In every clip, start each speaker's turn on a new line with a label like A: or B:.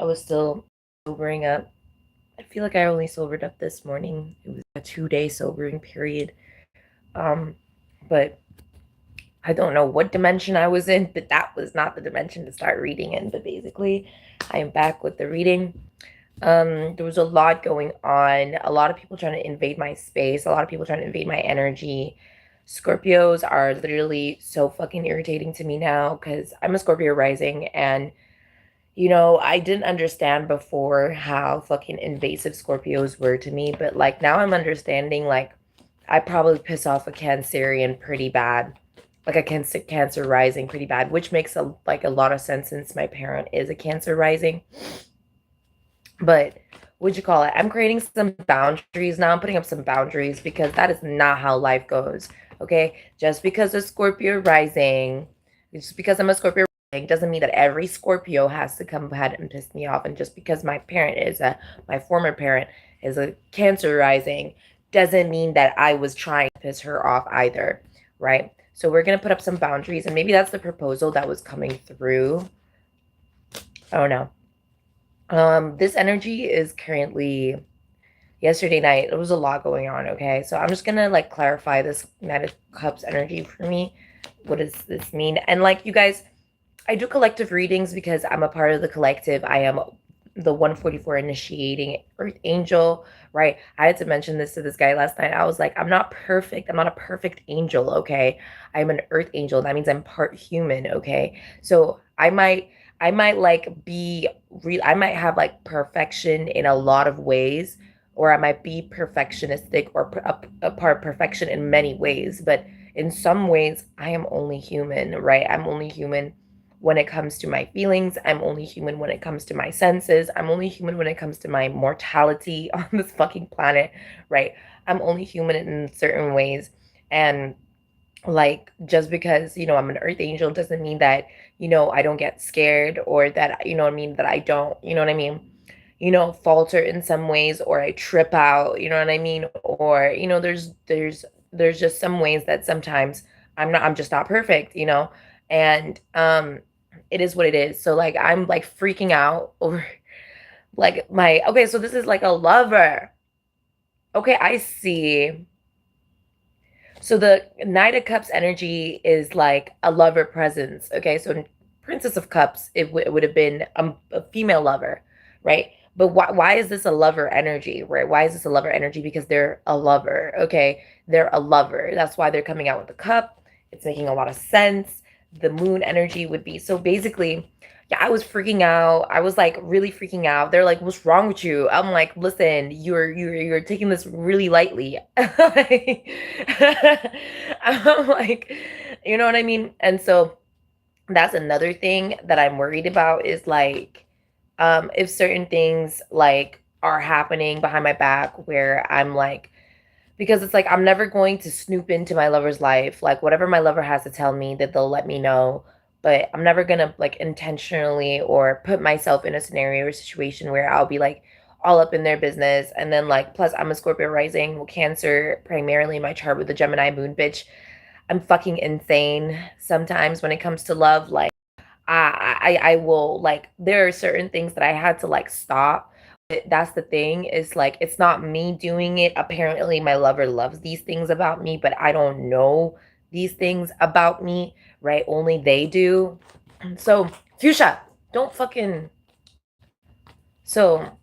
A: I was still sobering up. I feel like I only sobered up this morning. It was a 2 day sobering period. Um, but I don't know what dimension I was in, but that was not the dimension to start reading in. But basically, I am back with the reading. There was a lot going on. A lot of people trying to invade my space. A lot of people trying to invade my energy. Scorpios are literally so fucking irritating to me now because I'm a Scorpio rising, and I didn't understand before how fucking invasive Scorpios were to me, but like now I'm understanding, like I probably piss off a Cancerian pretty bad, like a Cancer rising pretty bad, which makes a lot of sense since my parent is a Cancer rising. But what'd you call it? I'm creating some boundaries now. I'm putting up some boundaries because that is not how life goes. Okay, just because a Scorpio rising, just because I'm a Scorpio doesn't mean that every Scorpio has to come ahead and piss me off. And just because my former parent is a Cancer rising, doesn't mean that I was trying to piss her off either, right? So we're gonna put up some boundaries, and maybe that's the proposal that was coming through. I don't know. This energy is currently yesterday night. There was a lot going on. Okay, so I'm just gonna like clarify this Knight of Cups energy for me. What does this mean? And like you guys, I do collective readings because I'm a part of the collective. I am the 144 initiating Earth Angel, right? I had to mention this to this guy last night. I was like, I'm not perfect. I'm not a perfect angel, okay? I'm an Earth Angel. That means I'm part human, okay? So I might like be real. I might have like perfection in a lot of ways, or I might be perfectionistic or a part perfection in many ways. But in some ways, I am only human, right? I'm only human when it comes to my feelings. I'm only human when it comes to my senses. I'm only human when it comes to my mortality on this fucking planet, right? I'm only human in certain ways. And like just because I'm an earth angel doesn't mean that I don't get scared, or that what I mean, that I don't what I mean, falter in some ways, or I trip out, what I mean, or there's just some ways that sometimes I'm just not perfect, and it is what it is. So like I'm like freaking out over like my okay, so this is like a lover. Okay, I see. So the Knight of Cups energy is like a lover presence. Okay, so Princess of Cups, it would have been a female lover, right? But why is this a lover energy, right? Why is this a lover energy? Because they're a lover, okay? They're a lover. That's why they're coming out with the cup. It's making a lot of sense. The moon energy would be so basically, yeah, I was freaking out. I was like really freaking out. They're like, "What's wrong with you?" I'm like, "Listen, you're taking this really lightly." I'm like, you know what I mean? And so that's another thing that I'm worried about is like if certain things like are happening behind my back where I'm like, because it's like I'm never going to snoop into my lover's life. Like whatever my lover has to tell me, that they'll let me know. But I'm never gonna like intentionally or put myself in a scenario or situation where I'll be like all up in their business. And then like plus I'm a Scorpio rising, well, Cancer primarily in my chart with the Gemini moon, bitch. I'm fucking insane sometimes when it comes to love. Like I will like there are certain things that I had to like stop. But that's the thing, is like it's not me doing it. Apparently my lover loves these things about me, but I don't know these things about me, right? Only they do. So Fuchsia, don't fucking so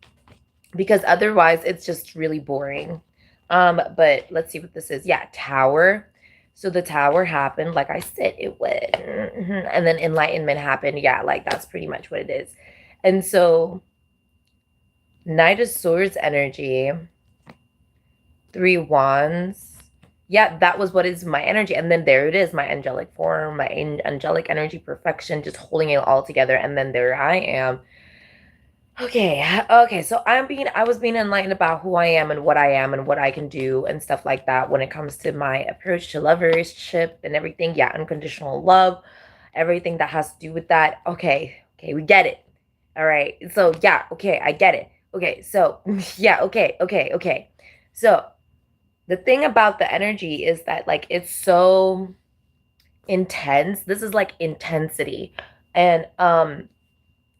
A: because otherwise it's just really boring. But let's see what this is. Yeah, Tower. So the Tower happened, like I said it would. And then Enlightenment happened. Yeah, like that's pretty much what it is. And so Knight of Swords energy, Three Wands. Yeah, that was what is my energy. And then there it is, my angelic form, my angelic energy perfection, just holding it all together. And then there I am. Okay, so I was being enlightened about who I am and what I am and what I can do and stuff like that when it comes to my approach to lovership and everything. Yeah, unconditional love, everything that has to do with that. Okay, we get it. All right. So yeah, okay, I get it. Okay, so yeah, okay. So the thing about the energy is that like it's so intense. This is like intensity. And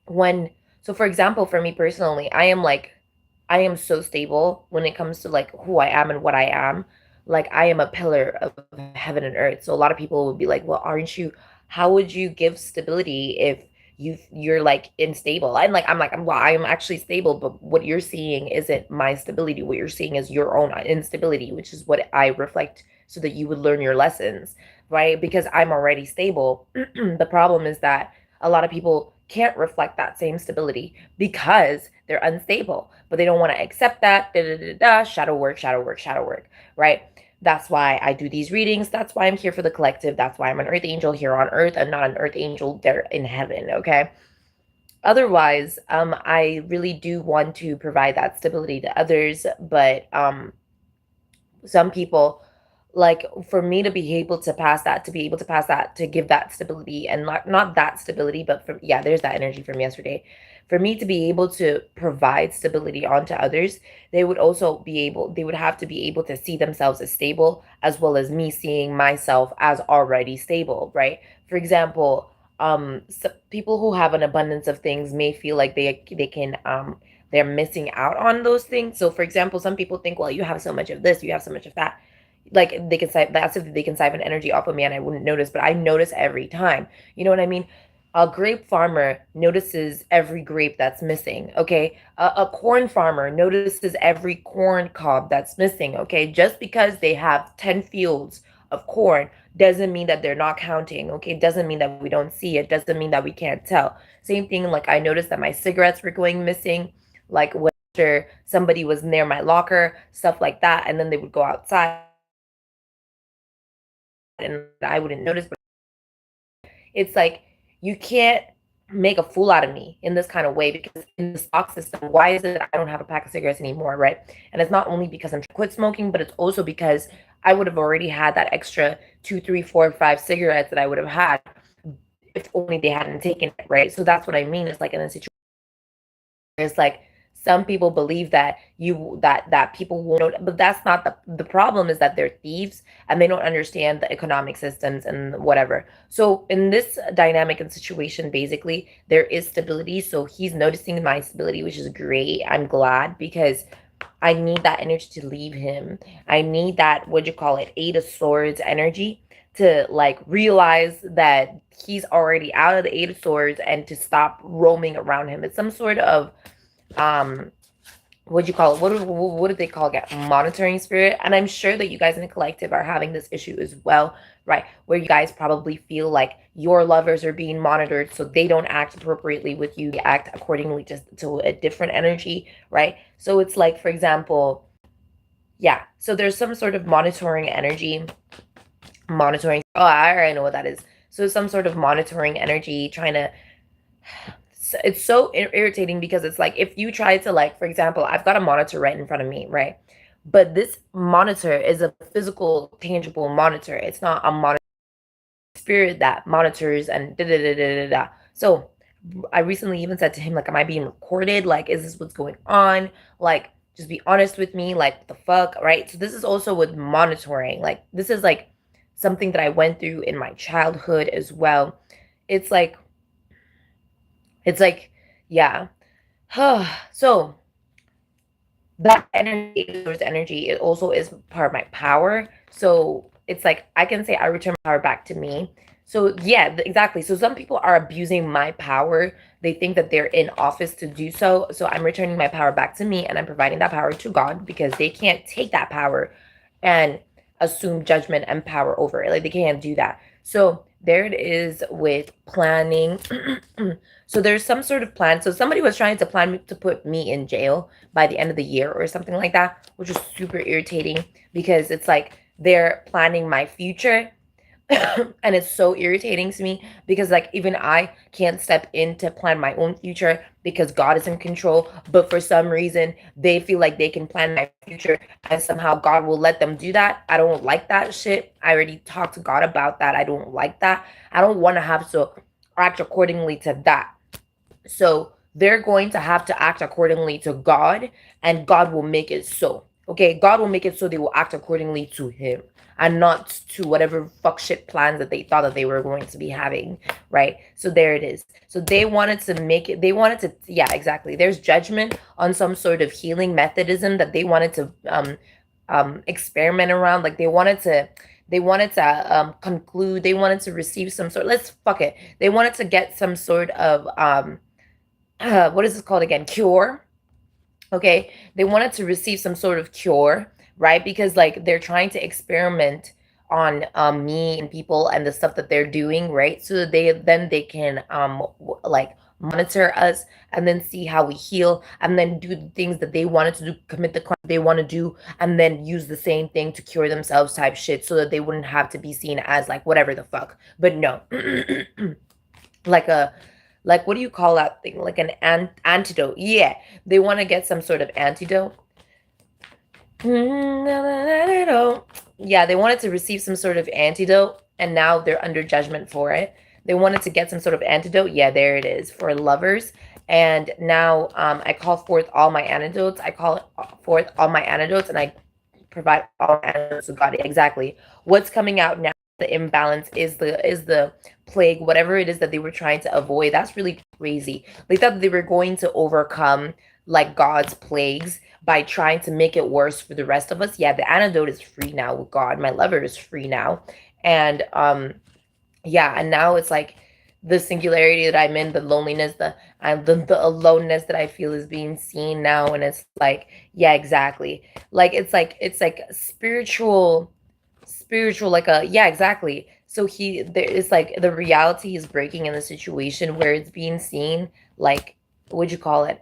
A: when So for example, for me personally, I am so stable when it comes to like who I am and what I am. Like I am a pillar of heaven and earth. So a lot of people would be like, "Well, aren't you how would you give stability if you're like unstable?" Well, I'm actually stable, but what you're seeing isn't my stability. What you're seeing is your own instability, which is what I reflect so that you would learn your lessons, right? Because I'm already stable. The problem is that a lot of people can't reflect that same stability because they're unstable, but they don't want to accept that. Da, da, da, da, shadow work, shadow work, shadow work, right? That's why I do these readings. That's why I'm here for the collective. That's why I'm an earth angel here on earth and not an earth angel there in heaven, okay? Otherwise, I really do want to provide that stability to others, but some people, like for me to be able to pass that, to be able to pass that, to give that stability, and not that stability, but for, yeah, there's that energy from yesterday, for me to be able to provide stability onto others, they would have to be able to see themselves as stable, as well as me seeing myself as already stable, right? For example, so people who have an abundance of things may feel like they can they're missing out on those things. So for example, some people think, well, you have so much of this, you have so much of that, like they can that's if they can siphon energy off of me and I wouldn't notice, but I notice every time. You know what I mean? A grape farmer notices every grape that's missing. Okay, a corn farmer notices every corn cob that's missing. Okay, just because they have 10 fields of corn doesn't mean that they're not counting. Okay, doesn't mean that we don't see it, doesn't mean that we can't tell. Same thing, like I noticed that my cigarettes were going missing, like whether somebody was near my locker, stuff like that, and then they would go outside and I wouldn't notice. But it's like you can't make a fool out of me in this kind of way, because in the stock system, why is it that I don't have a pack of cigarettes anymore, right? And it's not only because I'm quit smoking, but it's also because I would have already had that extra 2, 3, 4, 5 cigarettes that I would have had if only they hadn't taken it, right? So that's what I mean. It's like in a situation, it's like some people believe that that people won't know, but that's not the problem. Is that they're thieves and they don't understand the economic systems and whatever. So in this dynamic and situation, basically there is stability. So he's noticing my stability, which is great. I'm glad, because I need that energy to leave him. I need that, what you call it, 8 of Swords energy, to like realize that he's already out of the 8 of Swords and to stop roaming around him. It's some sort of um what do you call it, what do they call it, monitoring spirit. And I'm sure that you guys in the collective are having this issue as well, right? Where you guys probably feel like your lovers are being monitored, so they don't act appropriately with you, they act accordingly just to a different energy, right? So it's like, for example, yeah, so there's some sort of monitoring energy, monitoring, oh, I already know what that is. So some sort of monitoring energy trying to, it's so irritating, because it's like if you try to, like, for example, I've got a monitor right in front of me, right? But this monitor is a physical, tangible monitor. It's not a monitor spirit that monitors and da da da da da da. So I recently even said to him, like, am I being recorded? Like, is this what's going on? Like, just be honest with me. Like, what the fuck, right? So this is also with monitoring. Like, this is like something that I went through in my childhood as well. It's like, it's like, yeah. So that energy, source energy, it also is part of my power. So it's like I can say I return my power back to me. So yeah, exactly. So some people are abusing my power. They think that they're in office to do so. So I'm returning my power back to me, and I'm providing that power to God, because they can't take that power and assume judgment and power over it. Like they can't do that. So there it is with planning. So there's some sort of plan. So somebody was trying to plan to put me in jail by the end of the year or something like that, which is super irritating, because it's like they're planning my future. And it's so irritating to me, because like even I can't step in to plan my own future because God is in control, but for some reason they feel like they can plan my future and somehow God will let them do that. I don't like that shit. I already talked to God about that. I don't like that. I don't want to have to act accordingly to that. So they're going to have to act accordingly to God, and God will make it so. Okay, God will make it so they will act accordingly to him and not to whatever fuck shit plans that they thought that they were going to be having, right? So there it is. So they wanted to make it, they wanted to, yeah, exactly. There's judgment on some sort of healing methodism that they wanted to experiment around. Like they wanted to conclude, they wanted to receive some sort, let's fuck it. They wanted to get some sort of what is this called again? Cure. Okay, they wanted to receive some sort of cure, right? Because like they're trying to experiment on me and people and the stuff that they're doing, right? So that they can like monitor us and then see how we heal and then do the things that they wanted to do, commit the crime they want to do, and then use the same thing to cure themselves type shit, so that they wouldn't have to be seen as like whatever the fuck. But no. like a like what do you call that thing, like an antidote. Yeah, they want to get some sort of antidote. Yeah, they wanted to receive some sort of antidote, and now they're under judgment for it. They wanted to get some sort of antidote. Yeah, there it is, for lovers. And now I call forth all my antidotes. I call forth all my antidotes, and I provide all antidotes to God. Exactly. What's coming out now? The imbalance is the plague, whatever it is that they were trying to avoid. That's really crazy. They thought that they were going to overcome like God's plagues by trying to make it worse for the rest of us. Yeah, the antidote is free now with God. My lover is free now. And yeah, and now it's like the singularity that I'm in, the loneliness, the aloneness that I feel is being seen now. And it's like, yeah, exactly. Like it's like spiritual, like a, yeah, exactly. So there is like the reality is breaking in the situation where it's being seen, like, what'd you call it,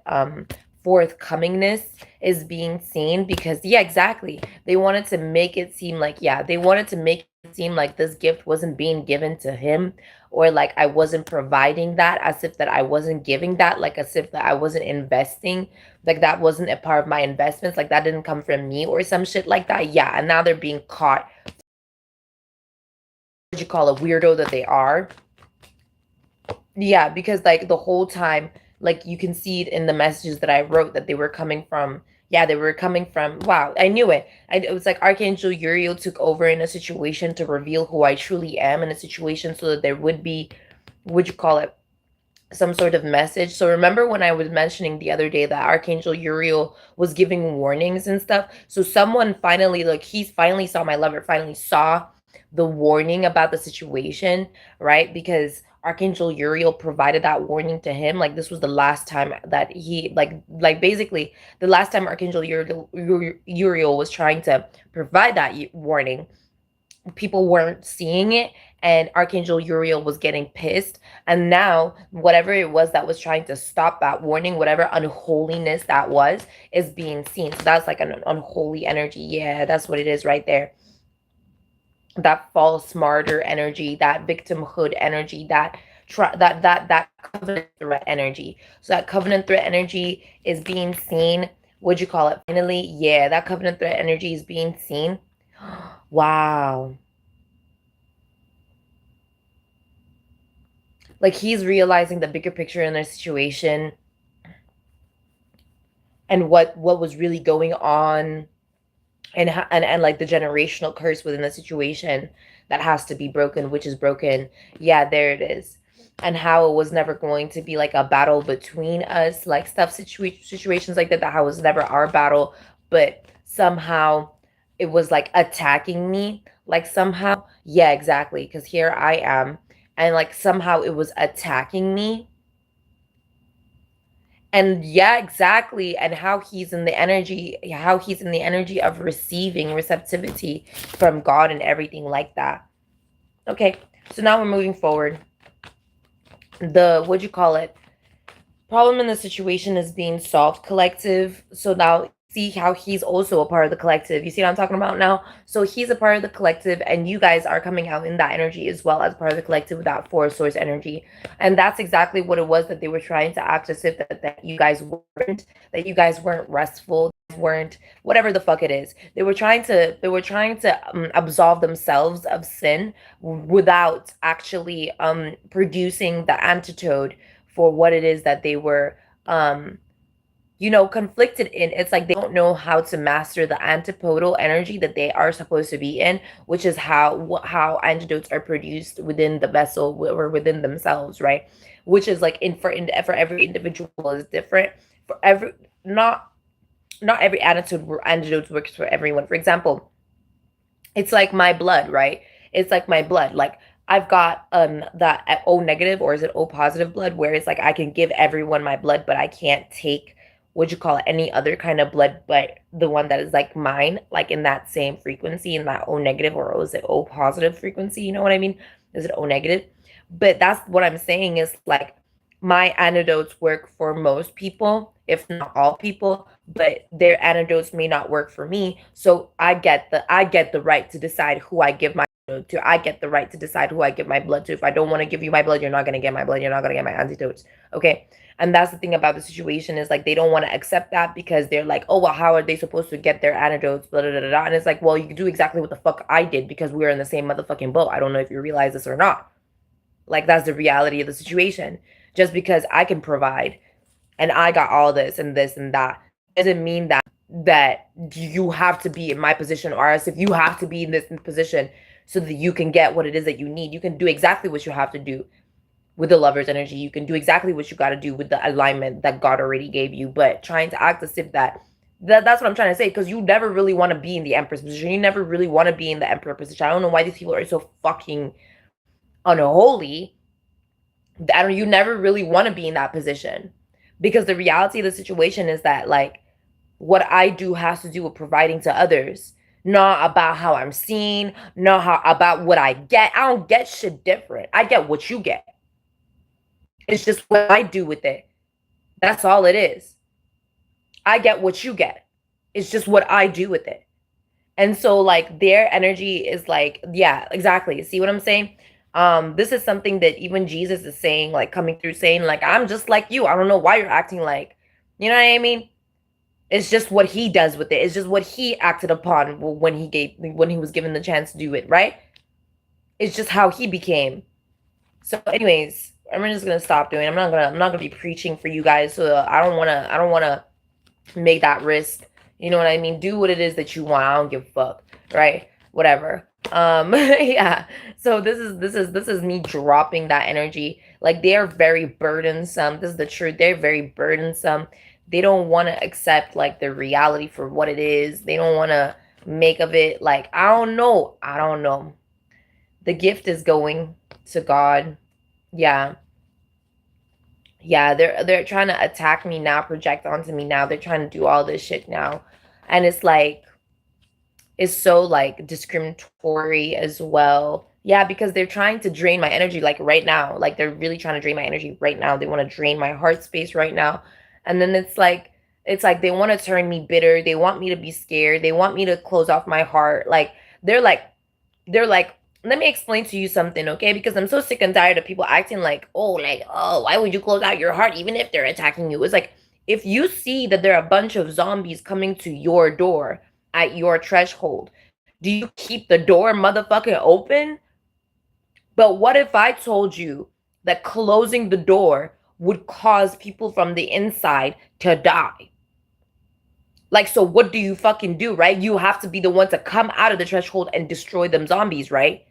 A: forthcomingness is being seen, because yeah, exactly, they wanted to make it seem like, yeah, they wanted to make it seem like this gift wasn't being given to him, or like I wasn't providing that, as if that I wasn't giving that, like as if that I wasn't investing, like that wasn't a part of my investments, like that didn't come from me or some shit like that. Yeah, and now they're being caught, what you call a weirdo that they are. Yeah, because like the whole time, like you can see it in the messages that I wrote, that they were coming from, yeah, they were coming from, wow, I knew it. It was like Archangel Uriel took over in a situation to reveal who I truly am in a situation, so that there would be, what you call it, some sort of message. So remember when I was mentioning the other day that Archangel Uriel was giving warnings and stuff? So someone finally, like, he finally saw, my lover finally saw the warning about the situation, right? Because Archangel Uriel provided that warning to him. Like this was the last time that he, like basically the last time Archangel Uriel was trying to provide that warning, people weren't seeing it, and Archangel Uriel was getting pissed. And now whatever it was that was trying to stop that warning, whatever unholiness that was, is being seen. So that's like an unholy energy. Yeah, that's what it is right there. That false martyr energy, that victimhood energy, that covenant threat energy. So that covenant threat energy is being seen. What'd you call it? Finally, yeah, that covenant threat energy is being seen. Wow. Like he's realizing the bigger picture in their situation, and what was really going on, and like the generational curse within the situation that has to be broken, which is broken. Yeah, there it is. And how it was never going to be like a battle between us, like situations like that, that how it was never our battle, but somehow it was like attacking me, like somehow, yeah, exactly, because here I am, and like somehow it was attacking me. And yeah, exactly. And how he's in the energy of receiving receptivity from God and everything like that. Okay, so now we're moving forward. The, what'd you call it, problem in the situation is being solved, collective. So now see how he's also a part of the collective. You see what I'm talking about now? So he's a part of the collective, and you guys are coming out in that energy as well as part of the collective with that force source energy. And that's exactly what it was that they were trying to act as if that you guys weren't, that you guys weren't restful, weren't whatever the fuck it is. They were trying to absolve themselves of sin without actually producing the antidote for what it is that they were conflicted in. It's like they don't know how to master the antipodal energy that they are supposed to be in, which is how antidotes are produced within the vessel or within themselves, right? Which is like for every individual is different. For every not every antidote works for everyone. For example, it's like my blood, right? It's like my blood. Like I've got that O negative, or is it O positive blood, where it's like I can give everyone my blood, but I can't take what you call it, any other kind of blood but the one that is like mine, like in that same frequency, in that O negative, or is it O positive frequency? You know what I mean? Is it O negative? But that's what I'm saying is like my antidotes work for most people, if not all people, but their antidotes may not work for me. So I get the right to decide who I give my to. I get the right to decide who I give my blood to. If I don't want to give you my blood, you're not gonna get my blood. You're not gonna get my antidotes. Okay. And that's the thing about the situation is like they don't want to accept that because they're like, oh well, how are they supposed to get their antidotes? Blah, blah, blah, blah. And it's like, well, you can do exactly what the fuck I did because we're in the same motherfucking boat. I don't know if you realize this or not. Like that's the reality of the situation. Just because I can provide and I got all this and that doesn't mean that you have to be in my position, or as if you have to be in this position so that you can get what it is that you need. You can do exactly what you have to do with the lover's energy. You can do exactly what you got to do with the alignment that God already gave you. But trying to act as if that's what I'm trying to say, because you never really want to be in the Empress position. You never really want to be in the Emperor position. I don't know why these people are so fucking unholy. You never really want to be in that position, because the reality of the situation is that like what I do has to do with providing to others, not about how I'm seen, not how about what I get. I don't get shit different. I get what you get. It's just what I do with it. That's all it is. I get what you get. It's just what I do with it. And so like their energy is like, yeah, exactly. See what I'm saying? This is something that even Jesus is saying, like coming through saying, like, I'm just like you. I don't know why you're acting like, you know what I mean? It's just what he does with it. It's just what he acted upon when he was given the chance to do it, right? It's just how he became. So anyways, I'm just gonna stop doing. I'm not gonna be preaching for you guys. So I don't wanna make that risk. You know what I mean? Do what it is that you want. I don't give a fuck, right? Whatever. Yeah. So this is me dropping that energy. Like they are very burdensome. This is the truth. They're very burdensome. They don't want to accept like the reality for what it is. They don't want to make of it like I don't know. I don't know. The gift is going to God. Yeah. Yeah, they're trying to attack me now, project onto me now. They're trying to do all this shit now. And it's like it's so like discriminatory as well. Yeah, because they're trying to drain my energy like right now. Like they're really trying to drain my energy right now. They want to drain my heart space right now. And then it's like they want to turn me bitter. They want me to be scared. They want me to close off my heart. Like they're like they're like let me explain to you something, okay? Because I'm so sick and tired of people acting like, why would you close out your heart even if they're attacking you? It's like if you see that there are a bunch of zombies coming to your door at your threshold, do you keep the door motherfucking open? But what if I told you that closing the door would cause people from the inside to die? Like, so what do you fucking do, right? You have to be the one to come out of the threshold and destroy them zombies, right?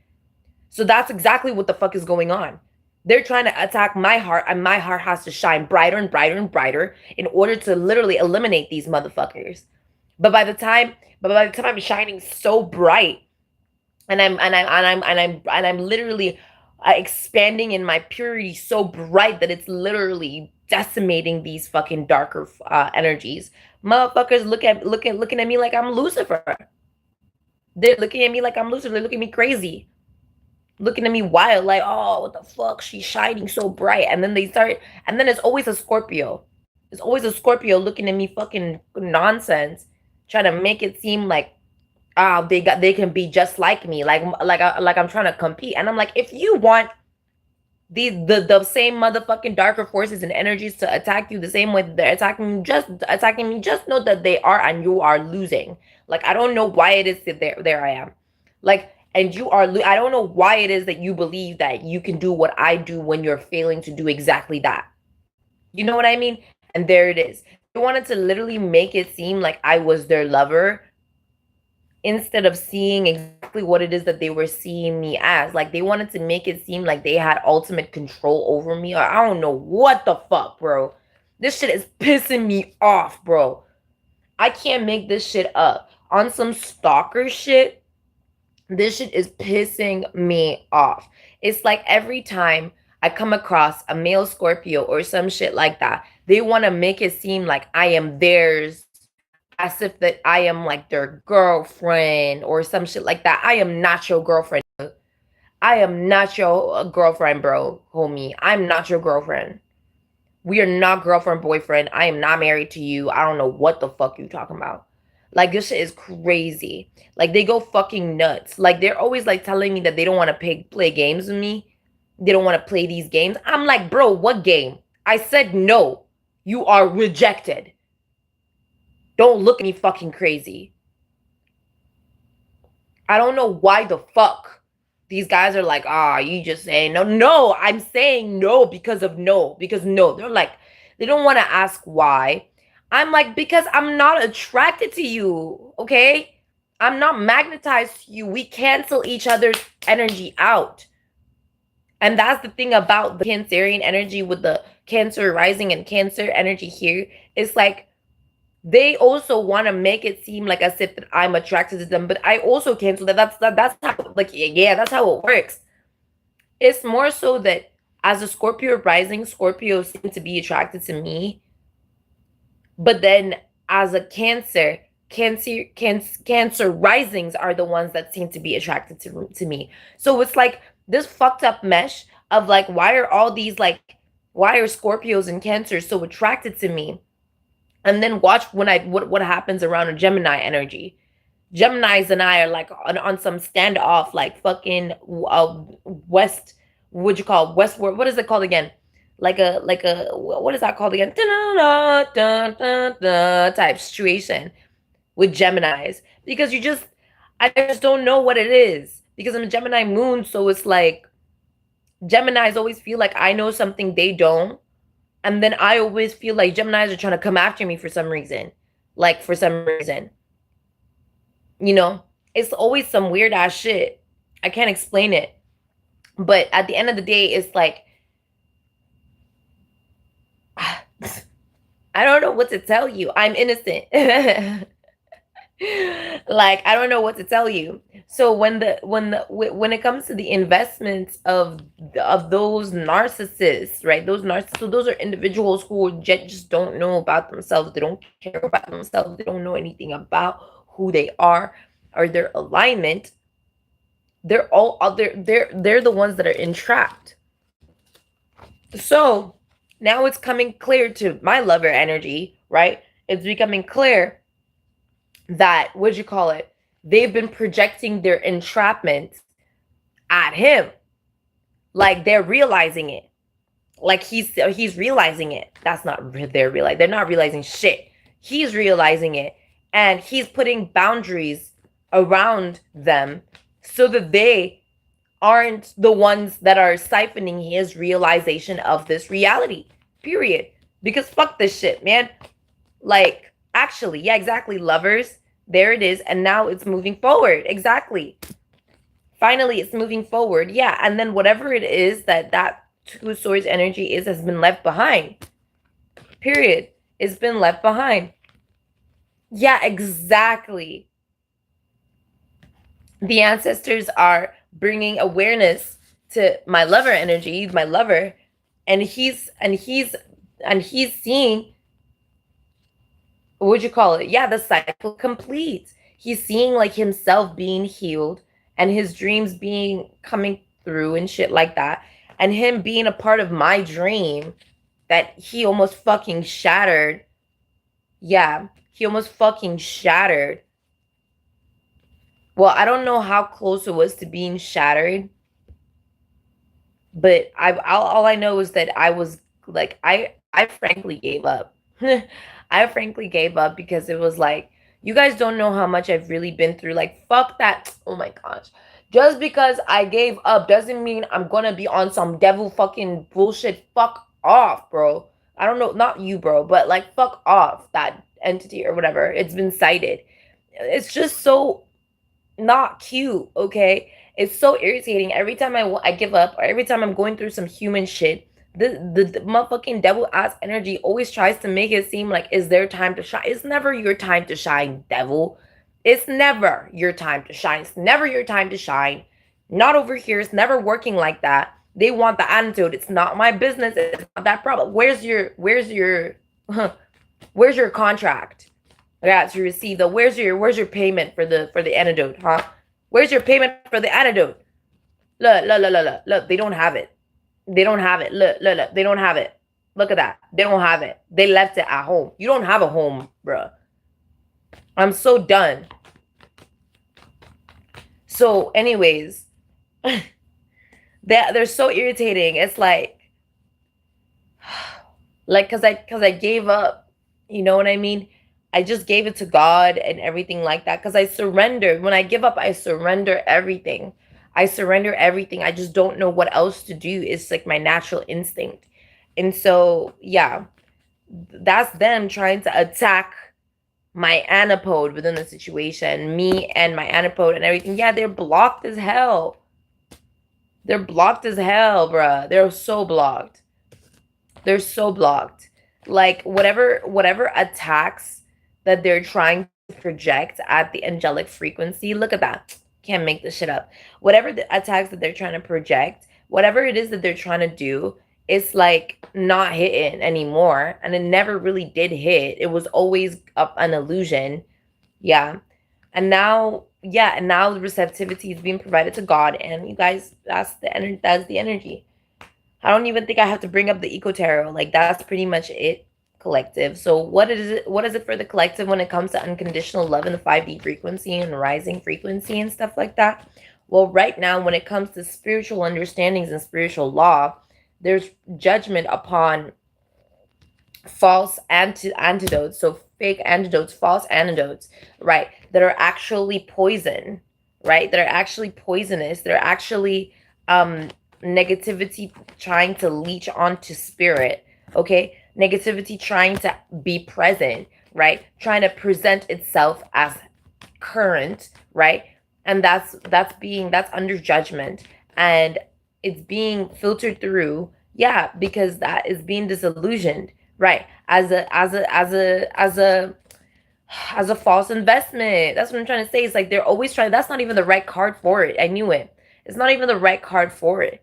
A: So that's exactly what the fuck is going on. They're trying to attack my heart, and my heart has to shine brighter and brighter and brighter in order to literally eliminate these motherfuckers. But by the time I'm shining so bright, and I'm literally expanding in my purity so bright that it's literally decimating these fucking darker energies. Motherfuckers looking at me like I'm Lucifer. They're looking at me like I'm Lucifer. They're looking at me crazy, looking at me wild, like, oh, what the fuck? She's shining so bright. And then it's always a Scorpio. It's always a Scorpio looking at me fucking nonsense, trying to make it seem like they can be just like me, like I'm trying to compete. And I'm like, if you want the same motherfucking darker forces and energies to attack you the same way they're attacking me, just know that they are, and you are losing. Like I don't know why it is that there I am. Like, and you are I don't know why it is that you believe that you can do what I do when you're failing to do exactly that. You know what I mean? And there it is. They wanted to literally make it seem like I was their lover instead of seeing exactly what it is that they were seeing me as. Like, they wanted to make it seem like they had ultimate control over me. Or I don't know what the fuck, bro. This shit is pissing me off, bro. I can't make this shit up. On some stalker shit, this shit is pissing me off. It's like every time I come across a male Scorpio or some shit like that, they want to make it seem like I am theirs, as if that I am like their girlfriend or some shit like that. I am not your girlfriend. I am not your girlfriend, bro, homie. I'm not your girlfriend. We are not girlfriend, boyfriend. I am not married to you. I don't know what the fuck you talking about. Like, this shit is crazy. Like, they go fucking nuts. Like, they're always like telling me that they don't want to play games with me. They don't want to play these games. I'm like, bro, what game? I said no. You are rejected. Don't look at me fucking crazy. I don't know why the fuck these guys are like, you just saying no. No, I'm saying no because of no. Because no. They're like, they don't want to ask why. I'm like, because I'm not attracted to you, okay? I'm not magnetized to you. We cancel each other's energy out. And that's the thing about the Cancerian energy with the Cancer rising and Cancer energy here. It's like, they also want to make it seem like as if that I'm attracted to them, but I also cancel that. That's how, like, yeah, that's how it works. It's more so that as a Scorpio rising, Scorpios seem to be attracted to me, but then as a Cancer risings are the ones that seem to be attracted to me. So it's like this fucked up mesh of like, why are Scorpios and Cancers so attracted to me? And then watch what happens around a Gemini energy. Geminis and I are like on some standoff, like fucking west. What'd you call westward? What is it called again? Like a what is that called again? Type situation with Geminis, because I just don't know what it is, because I'm a Gemini moon, so it's like Geminis always feel like I know something they don't. And then I always feel like Geminis are trying to come after me for some reason. Like, for some reason. You know? It's always some weird ass shit. I can't explain it. But at the end of the day, it's like, I don't know what to tell you. I'm innocent. Like, I don't know what to tell you. So when it comes to the investments of those narcissists, right? So those are individuals who just don't know about themselves. They don't care about themselves. They don't know anything about who they are or their alignment. They're all other. They're the ones that are entrapped. So now it's coming clear to my lover energy, right? It's becoming clear that, what'd you call it? They've been projecting their entrapment at him. Like, they're realizing it. Like, he's realizing it. That's not they're realizing. They're not realizing shit. He's realizing it. And he's putting boundaries around them so that they aren't the ones that are siphoning his realization of this reality. Period. Because fuck this shit, man. Like, actually, yeah, exactly, lovers. There it is. And now it's moving forward. Exactly. Finally, it's moving forward. Yeah. And then whatever it is that Two of Swords energy has been left behind. Period. It's been left behind. Yeah, exactly. The ancestors are bringing awareness to my lover energy, my lover, and he's seeing, what would you call it? Yeah, the cycle complete. He's seeing like himself being healed and his dreams being coming through and shit like that. And him being a part of my dream that he almost fucking shattered. Yeah, he almost fucking shattered. Well, I don't know how close it was to being shattered. But all I know is that I was like, I frankly gave up. I frankly gave up because it was like, you guys don't know how much I've really been through. Like, fuck that. Oh my gosh. Just because I gave up doesn't mean I'm gonna be on some devil fucking bullshit. Fuck off, bro. I don't know, not you, bro, but like fuck off that entity or whatever. It's been cited. It's just so not cute, okay? It's so irritating. Every time I give up, or every time I'm going through some human shit, the motherfucking devil ass energy always tries to make it seem like it's their time to shine. It's never your time to shine, devil. It's never your time to shine. It's never your time to shine. Not over here. It's never working like that. They want the antidote. It's not my business. It's not that problem. Where's your contract? Yeah, to receive the where's your payment for the antidote, huh? Where's your payment for the antidote? Look, they don't have it. They don't have it. Look, they don't have it. Look at that. They don't have it. They left it at home. You don't have a home, bruh. I'm so done. So, anyways, they're so irritating. It's like cause I gave up. You know what I mean? I just gave it to God and everything like that because I surrendered. When I give up, I surrender everything. I surrender everything. I just don't know what else to do. It's like my natural instinct. And so, yeah, that's them trying to attack my antipode within the situation, me and my antipode and everything. Yeah, they're blocked as hell. They're blocked as hell, bruh. They're so blocked. They're so blocked. Like whatever attacks that they're trying to project at the angelic frequency. Look at that. Can't make this shit up. Whatever the attacks that they're trying to project, whatever it is that they're trying to do, it's like not hitting anymore. And it never really did hit. It was always an illusion. Yeah. And now, yeah, and now the receptivity is being provided to God. And you guys, that's the energy. I don't even think I have to bring up the Eco Tarot. Like that's pretty much it, collective. So what is it for the collective when it comes to unconditional love in the 5D frequency and rising frequency and stuff like that? Well, right now, when it comes to spiritual understandings and spiritual law, there's judgment upon false antidotes. So fake antidotes, false antidotes, right? That are actually poison, right? That are actually poisonous. They're actually negativity trying to leech onto spirit, okay? Negativity trying to be present, right? Trying to present itself as current, right? And that's under judgment, and it's being filtered through, yeah, because that is being disillusioned, right? As a false investment. That's what I'm trying to say. It's like they're always trying. That's not even the right card for it. I knew it. It's not even the right card for it.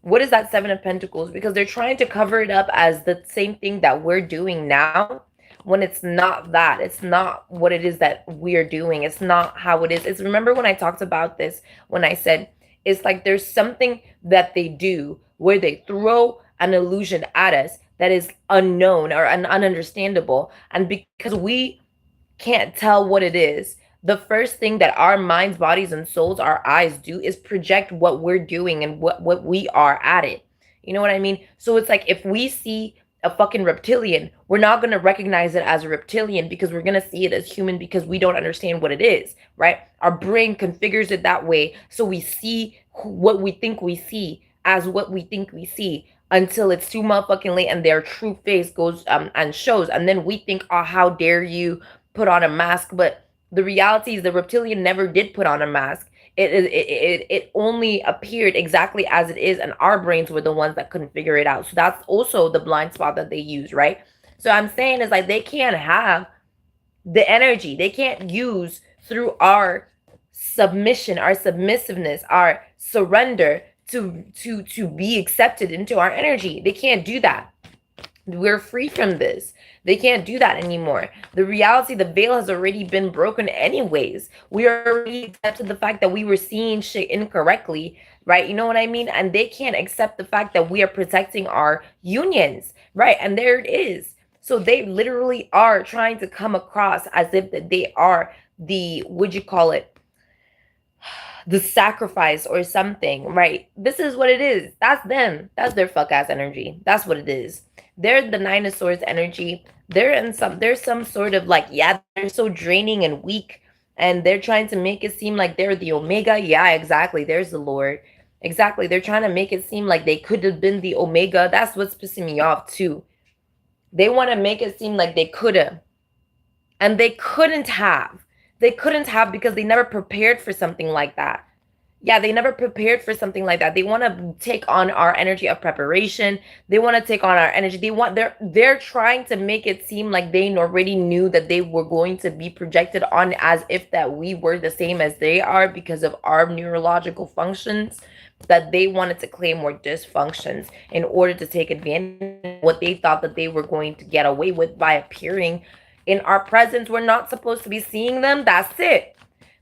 A: What is that Seven of Pentacles? Because they're trying to cover it up as the same thing that we're doing now, when it's not that. It's not what it is that we're doing. It's not how it is. It's, remember when I talked about this, when I said it's like there's something that they do where they throw an illusion at us that is unknown or ununderstandable. And because we can't tell what it is, the first thing that our minds, bodies, and souls, our eyes do is project what we're doing and what we are at it. You know what I mean? So it's like if we see a fucking reptilian, we're not going to recognize it as a reptilian because we're going to see it as human because we don't understand what it is, right? Our brain configures it that way. So we see what we think we see as what we think we see until it's too motherfucking late and their true face goes and shows. And then we think, oh, how dare you put on a mask? But the reality is the reptilian never did put on a mask. It only appeared exactly as it is, and our brains were the ones that couldn't figure it out. So that's also the blind spot that they use, right? So I'm saying is like they can't have the energy. They can't use through our submission, our submissiveness, our surrender to be accepted into our energy. They can't do that. We're free from this. They can't do that anymore. The reality, the veil has already been broken anyways. We already accepted the fact that we were seeing shit incorrectly, right? You know what I mean? And they can't accept the fact that we are protecting our unions, right? And there it is. So they literally are trying to come across as if that they are the, would you call it, the sacrifice or something, right? This is what it is. That's them. That's their fuck ass energy. That's what it is. They're the Nine of Swords energy. There's some sort of like, yeah, they're so draining and weak, and they're trying to make it seem like they're the Omega. Yeah, exactly. There's the Lord. Exactly. They're trying to make it seem like they could have been the Omega. That's what's pissing me off too. They want to make it seem like they could have. And they couldn't have. They couldn't have because they never prepared for something like that. Yeah, they never prepared for something like that. They want to take on our energy of preparation. They want to take on our energy. They're trying to make it seem like they already knew that they were going to be projected on, as if that we were the same as they are because of our neurological functions, that they wanted to claim more dysfunctions in order to take advantage of what they thought that they were going to get away with by appearing in our presence. We're not supposed to be seeing them. That's it.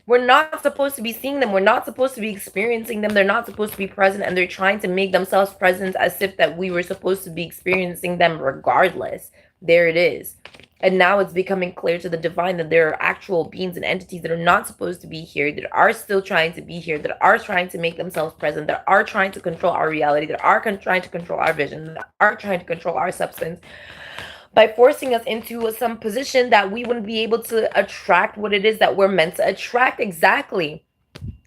A: We're not supposed to be seeing them. We're not supposed to be experiencing them. They're not supposed to be present, and they're trying to make themselves present as if that we were supposed to be experiencing them regardless. There it is. And now it's becoming clear to the divine that there are actual beings and entities that are not supposed to be here, that are still trying to be here, that are trying to make themselves present, that are trying to control our reality, that are trying to control our vision, that are trying to control our substance, by forcing us into some position that we wouldn't be able to attract what it is that we're meant to attract. Exactly.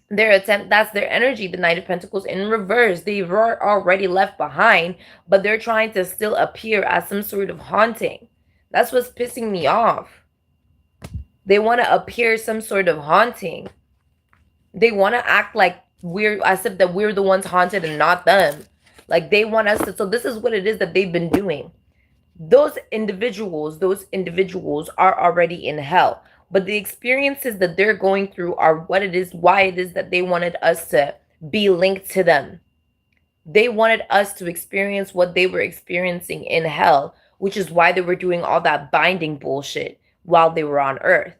A: Their attempt, that's their energy. The Knight of Pentacles in reverse. They were already left behind, but they're trying to still appear as some sort of haunting. That's what's pissing me off. They want to appear some sort of haunting. They want to act like we're, as if that we're the ones haunted and not them. Like they want us to, so this is what it is that they've been doing. Those individuals are already in hell, but the experiences that they're going through are what it is, why it is that they wanted us to be linked to them. They wanted us to experience what they were experiencing in hell, which is why they were doing all that binding bullshit while they were on earth,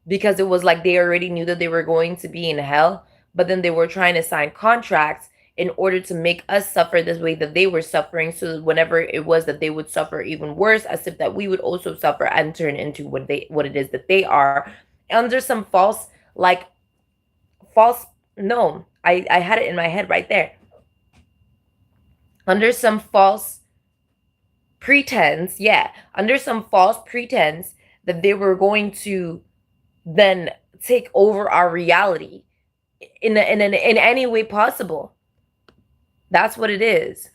A: because it was like they already knew that they were going to be in hell, but then they were trying to sign contracts in order to make us suffer this way that they were suffering, so that whenever it was that they would suffer even worse, as if that we would also suffer and turn into what it is that they are, under some no, I had it in my head right there, under some false pretense, under some false pretense that they were going to then take over our reality in any way possible. That's what it is.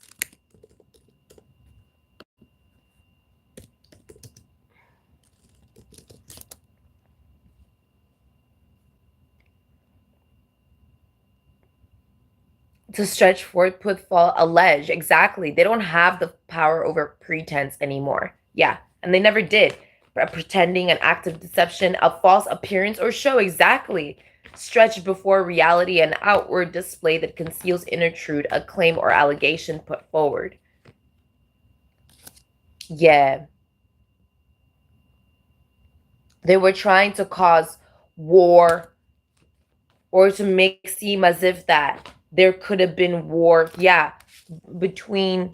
A: To stretch forth, put, fall, allege. Exactly. They don't have the power over pretense anymore. Yeah. And they never did. Pretending, an act of deception, a false appearance or show. Exactly. Stretch before reality, an outward display that conceals inner truth, a claim or allegation put forward. Yeah. They were trying to cause war or to make it seem as if that there could have been war, between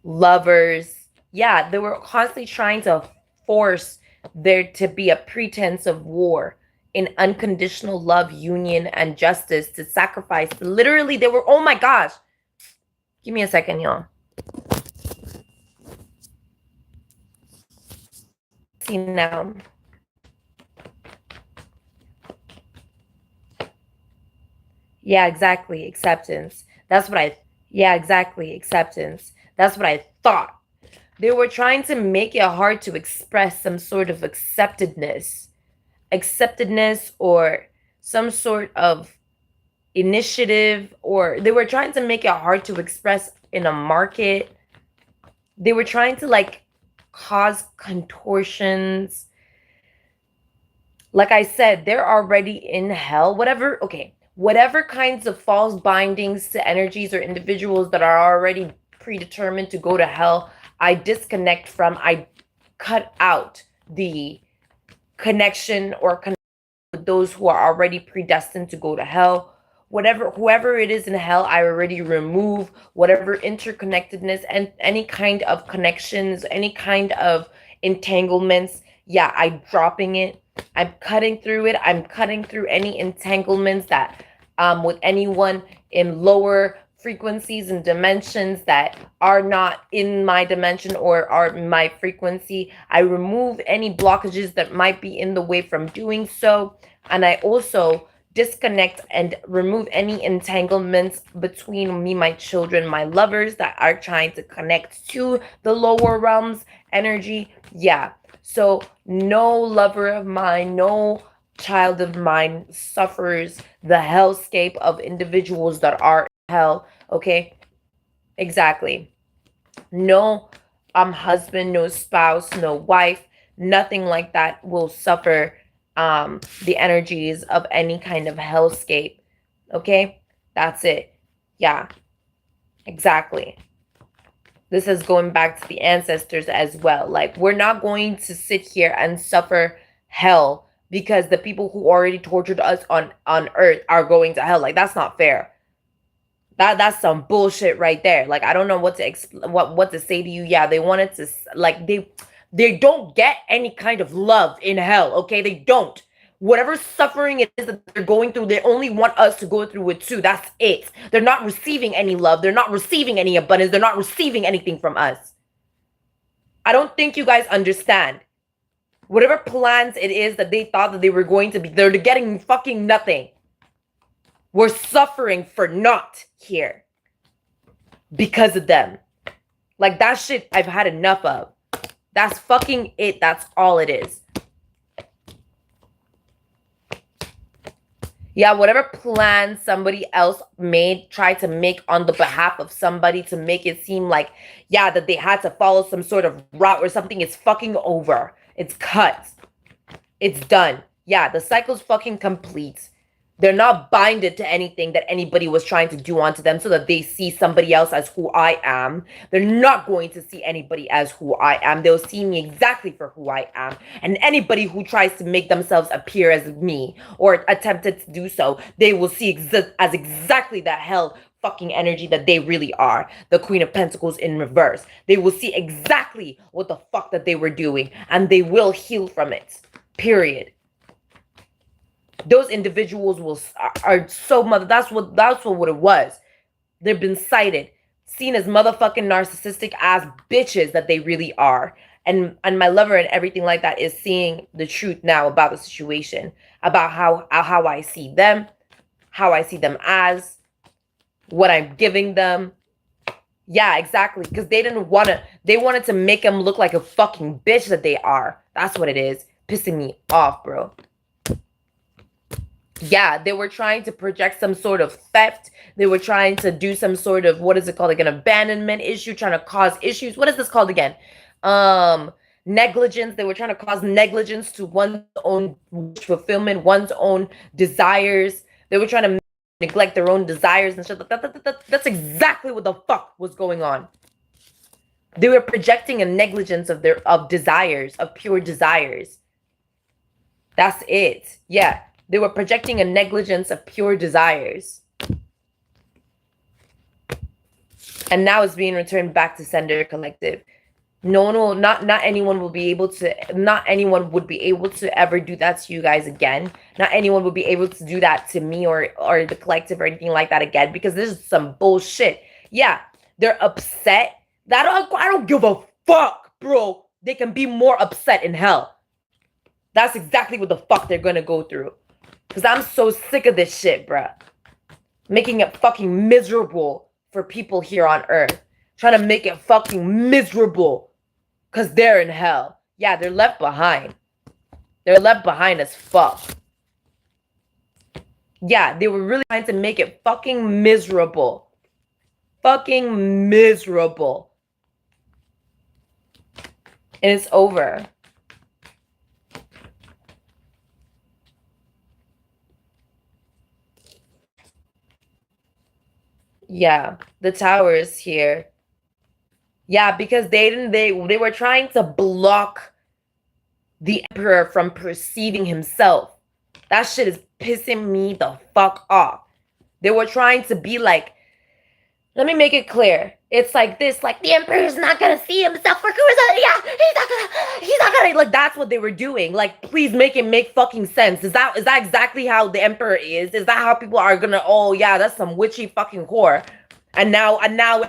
A: lovers. Yeah, they were constantly trying to force there to be a pretense of war in unconditional love, union, and justice, to sacrifice. Literally, they were, oh my gosh. Give me a second, y'all. See now. Yeah, exactly. Acceptance. Acceptance. That's what I thought. They were trying to make it hard to express some sort of acceptedness, or some sort of initiative, or they were trying to make it hard to express in a market. They were trying to cause contortions. Like I said, they're already in hell. Whatever kinds of false bindings to energies or individuals that are already predetermined to go to hell, I disconnect from. I cut out the connection or connect with those who are already predestined to go to hell. Whoever it is in hell, I already remove whatever interconnectedness and any kind of connections, any kind of entanglements. Yeah, I'm dropping it. I'm cutting through it. I'm cutting through any entanglements that with anyone in lower frequencies and dimensions that are not in my dimension or are my frequency. I remove any blockages that might be in the way from doing so. And I also disconnect and remove any entanglements between me, my children, my lovers that are trying to connect to the lower realms energy. Yeah. So no lover of mine, no child of mine suffers the hellscape of individuals that are in hell. Okay. Exactly. No husband, no spouse, no wife, nothing like that will suffer the energies of any kind of hellscape. Okay? That's it. Yeah. Exactly. This is going back to the ancestors as well. Like, we're not going to sit here and suffer hell because the people who already tortured us on earth are going to hell. Like, that's not fair. That's some bullshit right there. Like, I don't know what to what to say to you. Yeah, they wanted to, like, they don't get any kind of love in hell. Okay, they don't. Whatever suffering it is that they're going through, they only want us to go through it too. That's it. They're not receiving any love. They're not receiving any abundance. They're not receiving anything from us. I don't think you guys understand. Whatever plans it is that they thought that they were going to be, they're getting fucking nothing. We're suffering for naught here because of them. Like, that shit I've had enough of. That's fucking it. That's all it is. Yeah, whatever plan somebody else tried to make on the behalf of somebody to make it seem like, yeah, that they had to follow some sort of route or something, it's fucking over. It's cut. It's done. Yeah, the cycle's fucking complete. They're not binded to anything that anybody was trying to do onto them so that they see somebody else as who I am. They're not going to see anybody as who I am. They'll see me exactly for who I am. And anybody who tries to make themselves appear as me or attempted to do so, they will see as exactly the hell fucking energy that they really are. The Queen of Pentacles in reverse. They will see exactly what the fuck that they were doing, and they will heal from it. Period. Those individuals are so that's what it was. They've been cited, seen as motherfucking narcissistic ass bitches that they really are. And my lover and everything like that is seeing the truth now about the situation, about how I see them, how I see them as, what I'm giving them. Yeah, exactly. Because they wanted to make them look like a fucking bitch that they are. That's what it is. Pissing me off, bro. Yeah, they were trying to project some sort of theft. They were trying to do some sort of, what is it called? Like an abandonment issue, trying to cause issues. What is this called again? Negligence. They were trying to cause negligence to one's own fulfillment, one's own desires. They were trying to neglect their own desires and shit. That's exactly what the fuck was going on. They were projecting a negligence of desires, of pure desires. That's it. Yeah. They were projecting a negligence of pure desires. And now it's being returned back to sender collective. No one will, not anyone will be able to, not anyone would be able to ever do that to you guys again. Not anyone would be able to do that to me or the collective or anything like that again, because this is some bullshit. Yeah, they're upset. I don't give a fuck, bro. They can be more upset in hell. That's exactly what the fuck they're gonna go through. Because I'm so sick of this shit, bruh. Making it fucking miserable for people here on earth. Trying to make it fucking miserable. Because they're in hell. Yeah, they're left behind. They're left behind as fuck. Yeah, they were really trying to make it fucking miserable. Fucking miserable. And it's over. Yeah, the tower is here. Yeah, because they were trying to block the emperor from perceiving himself. That shit is pissing me the fuck off. They were trying to be like, let me make it clear. It's like this, like the emperor's not gonna see himself for Kurosawa. Yeah, he's not gonna, like, that's what they were doing. Like, please make it make fucking sense. Is that exactly how the emperor is? Is that how people are gonna, oh yeah, that's some witchy fucking whore. And now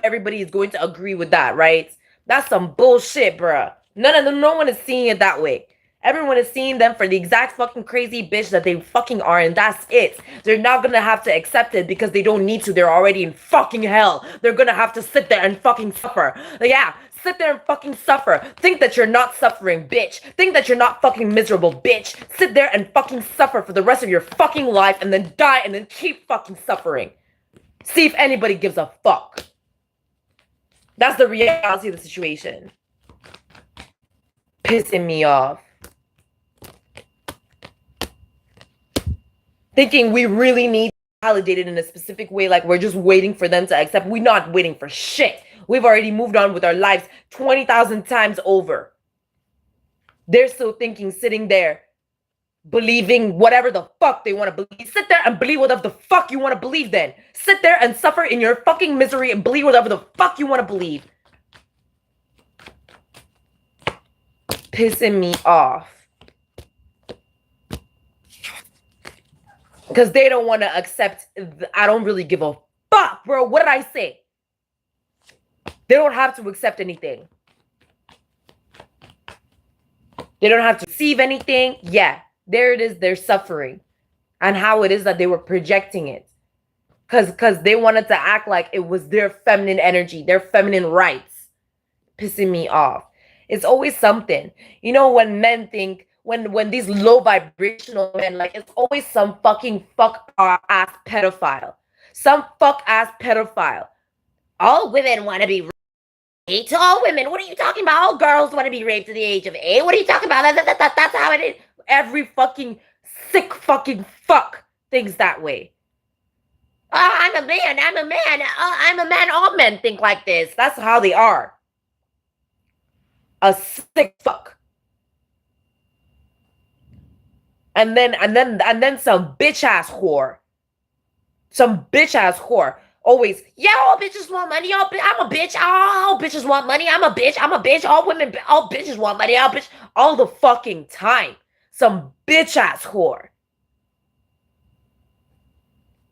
A: everybody is going to agree with that, right? That's some bullshit, bruh. No one is seeing it that way. Everyone is seeing them for the exact fucking crazy bitch that they fucking are, and that's it. They're not gonna have to accept it because they don't need to. They're already in fucking hell. They're gonna have to sit there and fucking suffer. Like, yeah, sit there and fucking suffer. Think that you're not suffering, bitch. Think that you're not fucking miserable, bitch. Sit there and fucking suffer for the rest of your fucking life and then die and then keep fucking suffering. See if anybody gives a fuck. That's the reality of the situation. Pissing me off. Thinking we really need to validate it in a specific way, like we're just waiting for them to accept. We're not waiting for shit. We've already moved on with our lives 20,000 times over. They're still thinking, sitting there, believing whatever the fuck they want to believe. Sit there and believe whatever the fuck you want to believe then. Sit there and suffer in your fucking misery and believe whatever the fuck you want to believe. Pissing me off. Because they don't want to accept, I don't really give a fuck, bro. What did I say? They don't have to accept anything. They don't have to receive anything. Yeah, there it is. They're suffering. And how it is that they were projecting it. Because they wanted to act like it was their feminine energy, their feminine rights. Pissing me off. It's always something. You know, when men think, when these low vibrational men, like, it's always some fucking fuck ass pedophile. Some fuck ass pedophile. All women want to be raped. To all women. What are you talking about? All girls want to be raped at the age of 8. What are you talking about? That's how it is. Every fucking sick fucking fuck thinks that way. Oh, I'm a man. I'm a man. Oh, I'm a man. All men think like this. That's how they are. A sick fuck. And then some bitch ass whore. Some bitch ass whore. Always, yeah, all bitches want money. I'm a bitch. All bitches want money. I'm a bitch. I'm a bitch. All bitches want money. All the fucking time. Some bitch ass whore.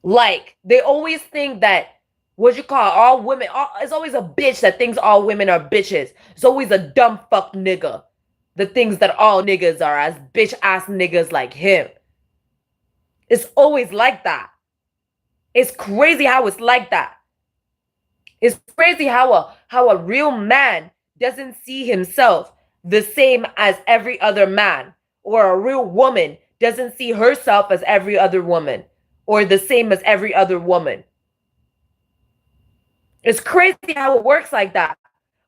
A: Like, they always think that, what you call all women, it's always a bitch that thinks all women are bitches. It's always a dumb fuck nigga that thinks that all niggas are as bitch ass niggas like him. It's always like that. It's crazy how it's like that. It's crazy how a real man doesn't see himself the same as every other man, or a real woman doesn't see herself as every other woman, or the same as every other woman. It's crazy how it works like that.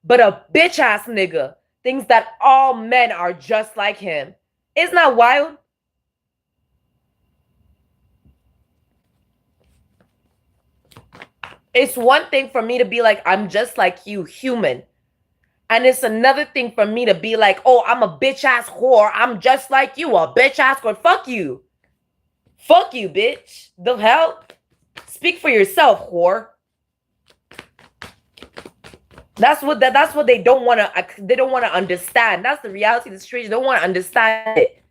A: But a bitch ass nigga thinks that all men are just like him. Isn't that wild? It's one thing for me to be like, I'm just like you, human. And it's another thing for me to be like, oh, I'm a bitch ass whore. I'm just like you, a bitch ass whore. Fuck you. Fuck you, bitch. The hell? Speak for yourself, whore. That's what they don't want to understand. That's the reality of the situation. They don't want to understand it.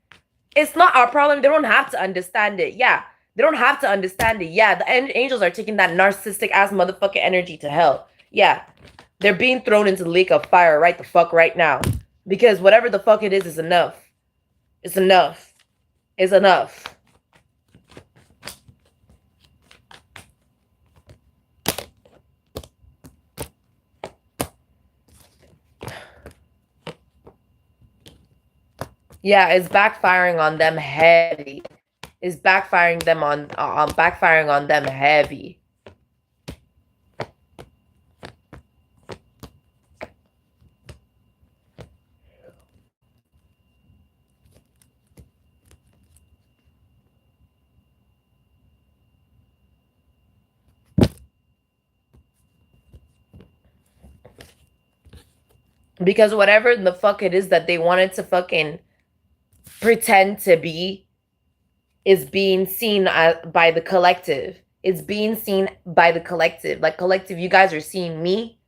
A: It's not our problem. They don't have to understand it. Yeah. They don't have to understand it. Yeah, the angels are taking that narcissistic ass motherfucking energy to hell. Yeah. They're being thrown into the lake of fire right the fuck right now. Because whatever the fuck it is enough. It's enough. It's enough. Yeah, it's backfiring on them heavy. It's backfiring on them heavy. Because whatever the fuck it is that they wanted to fucking pretend to be is being seen by the collective. It's being seen by the collective. Like, collective, you guys are seeing me.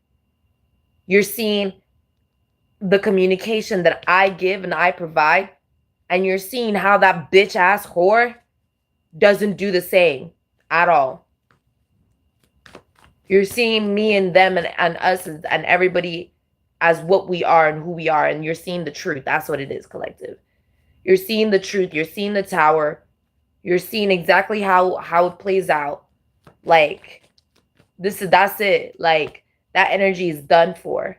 A: You're seeing the communication that I give and I provide. And you're seeing how that bitch ass whore doesn't do the same at all. You're seeing me and them and us and everybody as what we are and who we are. And you're seeing the truth. That's what it is, collective. You're seeing the truth. You're seeing the tower. You're seeing exactly how it plays out. Like, that's it. Like, that energy is done for.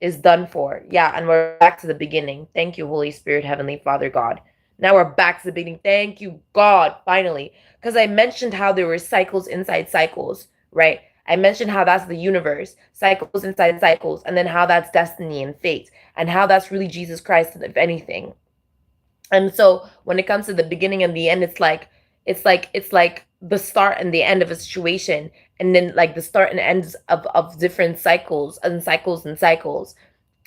A: Is done for. Yeah, and we're back to the beginning. Thank you, Holy Spirit, Heavenly Father, God. Now we're back to the beginning. Thank you, God, finally. Because I mentioned how there were cycles inside cycles, right? I mentioned how that's the universe, cycles inside cycles, and then how that's destiny and fate, and how that's really Jesus Christ, if anything. And so when it comes to the beginning and the end, it's like the start and the end of a situation, and then like the start and ends of different cycles and cycles and cycles.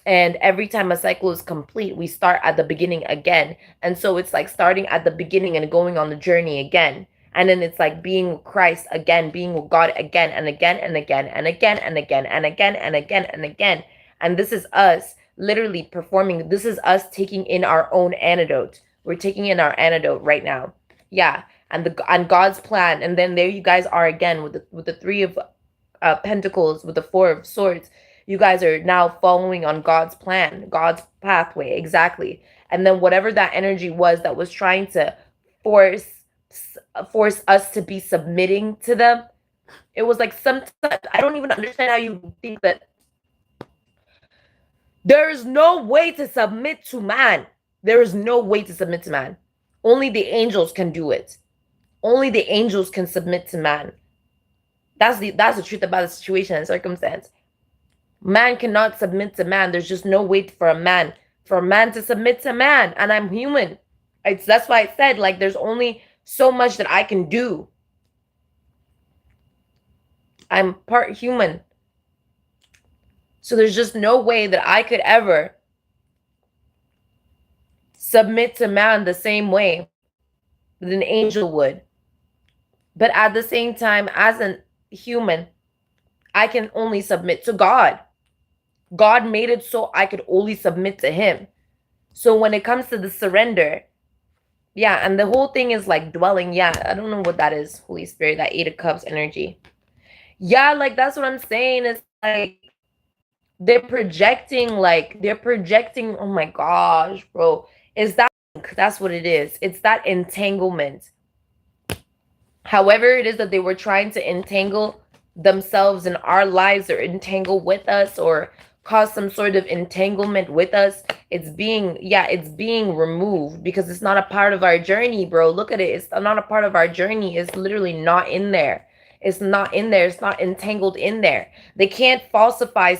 A: And every time a cycle is complete, we start at the beginning again. And so it's like starting at the beginning and going on the journey again. And then it's like being with Christ again, being with God again and again and again and again and again and again and again and again. And this is us literally performing. This is us taking in our own antidote. We're taking in our antidote right now. Yeah. And God's plan. And then there you guys are again with the three of pentacles, with the four of swords. You guys are now following on God's plan, God's pathway, exactly. And then whatever that energy was that was trying to force us to be submitting to them, it was like sometimes I don't even understand how you think that there is no way to submit to man. There is no way to submit to man. Only the angels can do it. Only the angels can submit to man. That's the truth about the situation and circumstance. Man cannot submit to man. There's just no way for a man to submit to man. And I'm human. That's why I said, like, there's only so much that I can do. I'm part human. So there's just no way that I could ever submit to man the same way that an angel would. But at the same time, as a human, I can only submit to God. God made it so I could only submit to him. So when it comes to the surrender, yeah, and the whole thing is like dwelling. Yeah, I don't know what that is, Holy Spirit, that 8 of Cups energy. Yeah, like that's what I'm saying. It's like they're projecting, oh my gosh, bro. That's what it is. It's that entanglement. However it is that they were trying to entangle themselves in our lives, or entangle with us, or cause some sort of entanglement with us, it's being removed, because it's not a part of our journey, bro. Look at it. It's not a part of our journey. It's literally not in there. It's not in there. It's not entangled in there. They can't falsify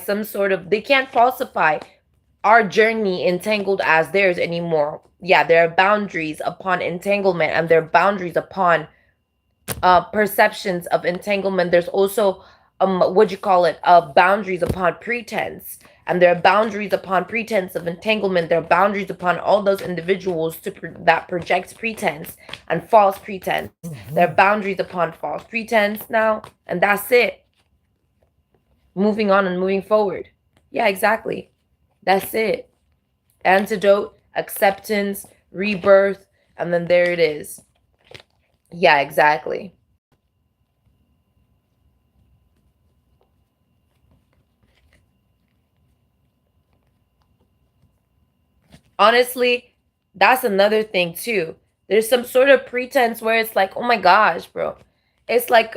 A: our journey entangled as theirs anymore. Yeah, there are boundaries upon entanglement, and there are boundaries upon perceptions of entanglement. There's also boundaries upon pretense, and there are boundaries upon pretense of entanglement. There are boundaries upon all those individuals that project pretense and false pretense. There are boundaries upon false pretense now, and that's it. Moving on and moving forward. Yeah, exactly. That's it. Antidote, acceptance, rebirth, and then there it is. Yeah, exactly. Honestly, that's another thing too. There's some sort of pretense where it's like, oh my gosh, bro. It's like,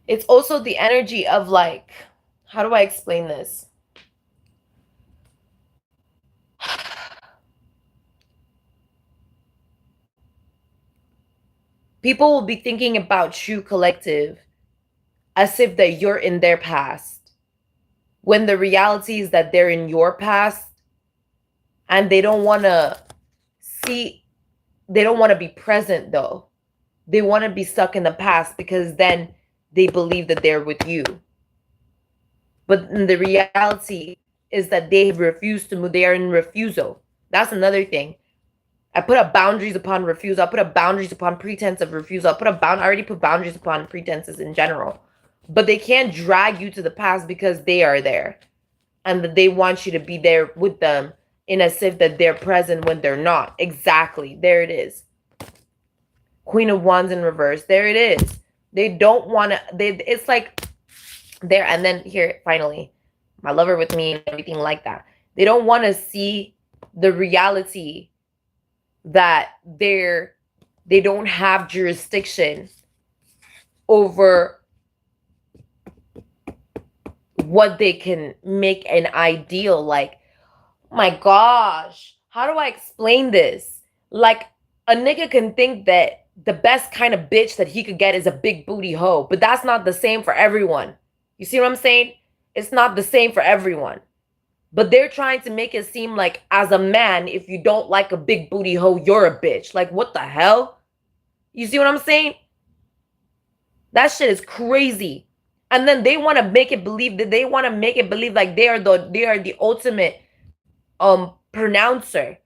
A: it's also the energy of like, how do I explain this? People will be thinking about True Collective as if that you're in their past, when the reality is that they're in your past, and they don't want to be present though. They want to be stuck in the past, because then they believe that they're with you. But the reality is that they have refused to move. They are in refusal. That's another thing. I put up boundaries upon refusal. I put up boundaries upon pretense of refusal. I already put boundaries upon pretenses in general. But they can't drag you to the past, because they are there. And that they want you to be there with them, in as if that they're present when they're not. Exactly. There it is. Queen of Wands in reverse. There it is. They don't want to. It's like there. And then here, finally, my lover with me, and everything like that. They don't want to see the reality that they don't have jurisdiction over what they can make an ideal. Like, my gosh, how do I explain this? Like, a nigga can think that the best kind of bitch that he could get is a big booty hoe, but that's not the same for everyone. You see what I'm saying? It's not the same for everyone. But they're trying to make it seem like, as a man, if you don't like a big booty hoe, you're a bitch. Like, what the hell? You see what I'm saying? That shit is crazy. And then they want to make it believe like they are the ultimate pronouncer,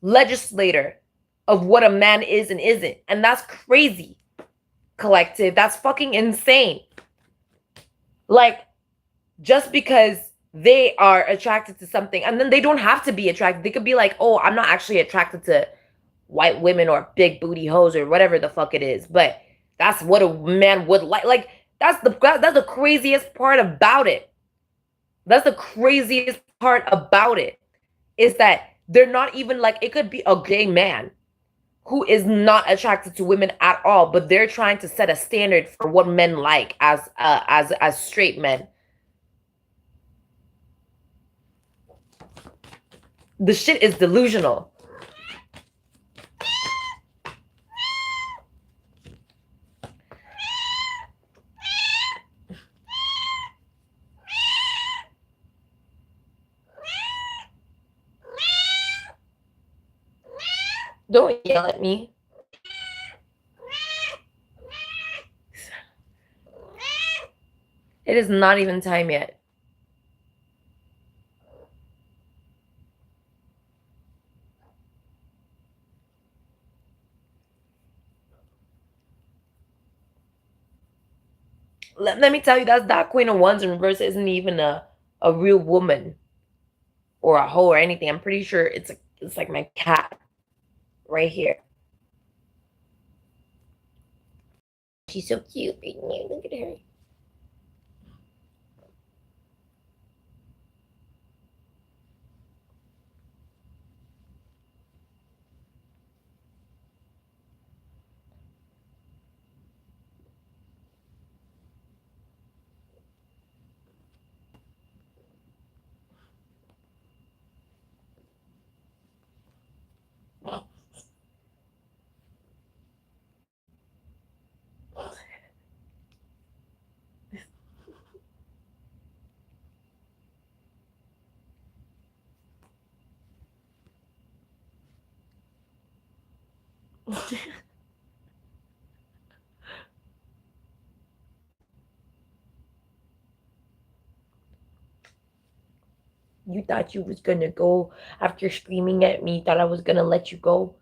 A: legislator of what a man is and isn't. And that's crazy, collective. That's fucking insane. Like, just because they are attracted to something, and then they don't have to be attracted. They could be like, oh, I'm not actually attracted to white women or big booty hoes or whatever the fuck it is, but that's what a man would like. Like, that's the craziest part about it. That's the craziest part about it, is that they're not even like, it could be a gay man who is not attracted to women at all, but they're trying to set a standard for what men like as straight men. The shit is delusional. Don't yell at me. It is not even time yet. Let me tell you, that Queen of Wands in reverse isn't even a real woman or a hoe or anything. I'm pretty sure it's like my cat right here. She's so cute. Look at her. You thought you was gonna go after screaming at me, thought I was gonna let you go?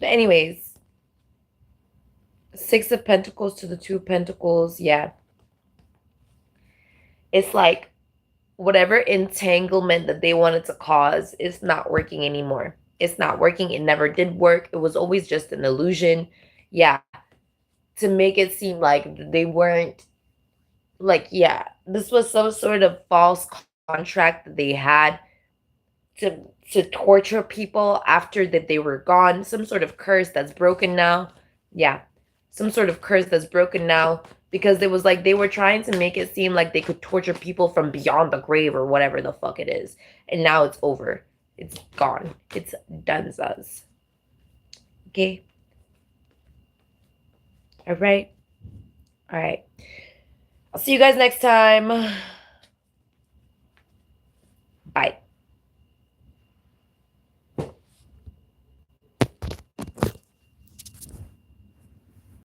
A: But anyways, Six of Pentacles to the Two of Pentacles. Yeah. It's like whatever entanglement that they wanted to cause is not working anymore. It's not working. It never did work. It was always just an illusion. Yeah. To make it seem like they weren't, like, yeah, this was some sort of false contract that they had to torture people after that they were gone. Some sort of curse that's broken now. Yeah. Some sort of curse that's broken now, because it was like they were trying to make it seem like they could torture people from beyond the grave or whatever the fuck it is. And now it's over. It's gone. It's done's. Okay? All right? All right. I'll see you guys next time. Bye.